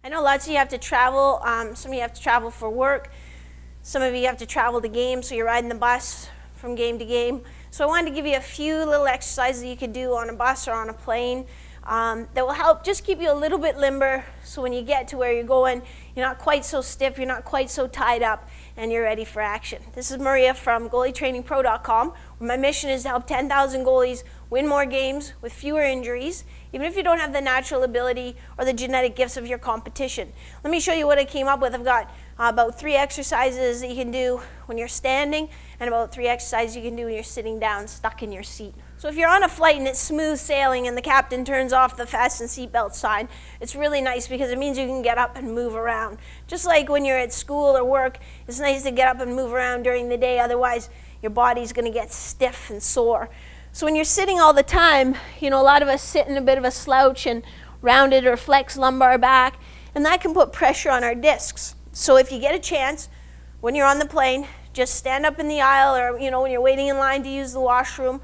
I know lots of you have to travel. Some of you have to travel for work. Some of you have to travel to games, so you're riding the bus from game to game. So I wanted to give you a few little exercises that you could do on a bus or on a plane that will help just keep you a little bit limber, so when you get to where you're going, you're not quite so stiff, you're not quite so tied up, and you're ready for action. This is Maria from GoalieTrainingPro.com, where my mission is to help 10,000 goalies win more games with fewer injuries, even if you don't have the natural ability or the genetic gifts of your competition. Let me show you what I came up with. I've got about 3 exercises that you can do when you're standing, and about 3 exercises you can do when you're sitting down, stuck in your seat. So if you're on a flight and it's smooth sailing and the captain turns off the fasten seatbelt sign, it's really nice because it means you can get up and move around. Just like when you're at school or work, it's nice to get up and move around during the day, otherwise your body's going to get stiff and sore. So when you're sitting all the time, a lot of us sit in a bit of a slouch and rounded or flexed lumbar back, and that can put pressure on our discs. So if you get a chance, when you're on the plane, just stand up in the aisle, or when you're waiting in line to use the washroom,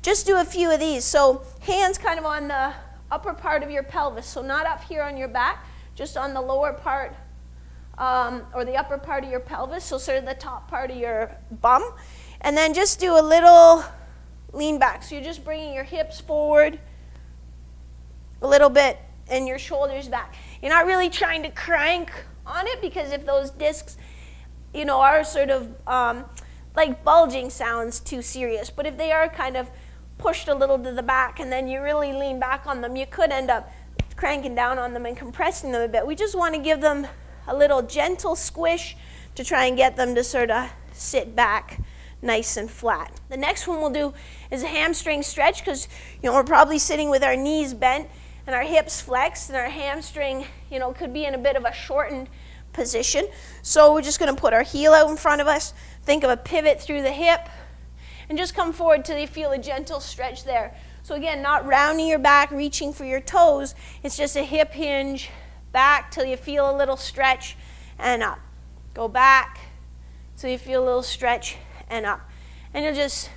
just do a few of these. So hands kind of on the upper part of your pelvis, so not up here on your back, just on the lower part or the upper part of your pelvis, so sort of the top part of your bum. And then just do a little lean back. So you're just bringing your hips forward a little bit and your shoulders back. You're not really trying to crank on it, because if those discs, are sort of like bulging sounds too serious, but if they are kind of pushed a little to the back and then you really lean back on them, you could end up cranking down on them and compressing them a bit. We just want to give them a little gentle squish to try and get them to sort of sit back nice and flat. The next one we'll do is a hamstring stretch, because we're probably sitting with our knees bent and our hips flexed, and our hamstring could be in a bit of a shortened position. So we're just going to put our heel out in front of us, think of a pivot through the hip, and just come forward till you feel a gentle stretch there. So again, not rounding your back, reaching for your toes, it's just a hip hinge back till you feel a little stretch and up. Go back till you feel a little stretch and up. And you'll just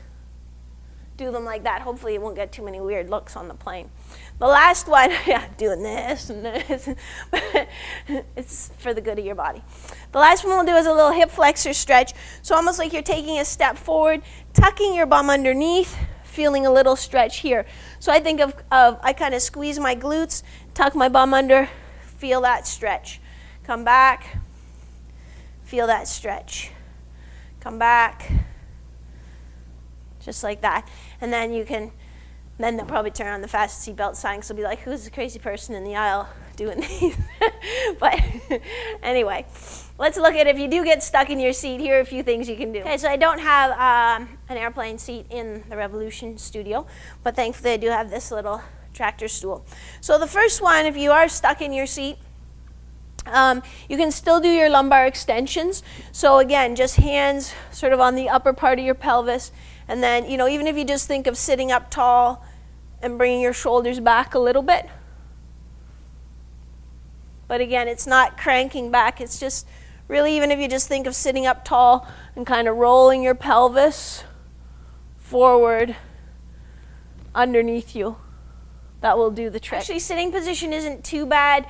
do them like that. Hopefully you won't get too many weird looks on the plane. The last one, doing this and this, but it's for the good of your body. The last one we'll do is a little hip flexor stretch. So almost like you're taking a step forward, tucking your bum underneath, feeling a little stretch here. So I think of I kind of squeeze my glutes, tuck my bum under, feel that stretch. Come back, feel that stretch. Come back, just like that. And then then they'll probably turn on the fasten seatbelt sign, because they'll be like, who's the crazy person in the aisle doing these? But anyway, let's look at, if you do get stuck in your seat, here are a few things you can do. Okay, so I don't have an airplane seat in the Revolution studio, but thankfully I do have this little tractor stool. So the first one, if you are stuck in your seat, you can still do your lumbar extensions. So again, just hands sort of on the upper part of your pelvis, and then even if you just think of sitting up tall and bringing your shoulders back a little bit. But again, it's not cranking back, it's just really, even if you just think of sitting up tall and kind of rolling your pelvis forward underneath you, that will do the trick. Actually, sitting position isn't too bad.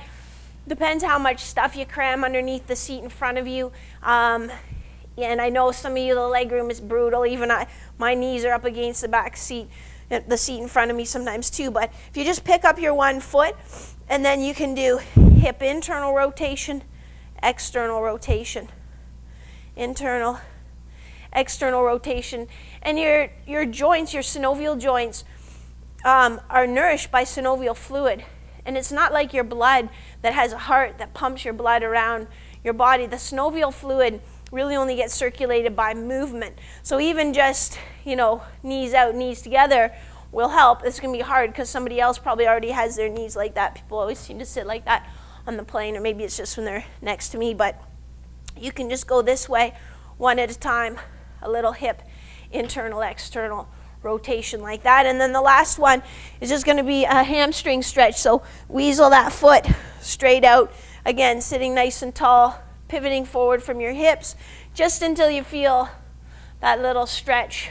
Depends how much stuff you cram underneath the seat in front of you. And I know some of you, the leg room is brutal. Even my knees are up against the back seat, the seat in front of me sometimes too. But if you just pick up your one foot, and then you can do hip internal rotation, external rotation, internal, external rotation. And your joints, your synovial joints, are nourished by synovial fluid. And it's not like your blood that has a heart that pumps your blood around your body. The synovial fluid really only gets circulated by movement. So even just, knees out, knees together will help. It's going to be hard because somebody else probably already has their knees like that. People always seem to sit like that on the plane, or maybe it's just when they're next to me. But you can just go this way, one at a time, a little hip, internal, external rotation like that. And then the last one is just going to be a hamstring stretch. So weasel that foot straight out. Again, sitting nice and tall, pivoting forward from your hips, just until you feel that little stretch.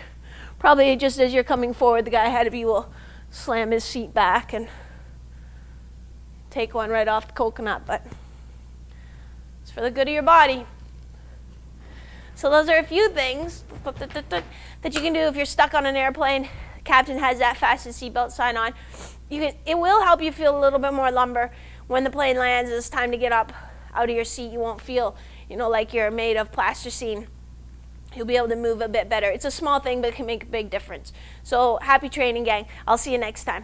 Probably just as you're coming forward, the guy ahead of you will slam his seat back and take one right off the coconut, but for the good of your body. So those are a few things that you can do if you're stuck on an airplane. The captain has that fasten seatbelt sign on. It will help you feel a little bit more lumber when the plane lands. It's time to get up out of your seat. You won't feel, like you're made of plasticine. You'll be able to move a bit better. It's a small thing, but it can make a big difference. So happy training, gang. I'll see you next time.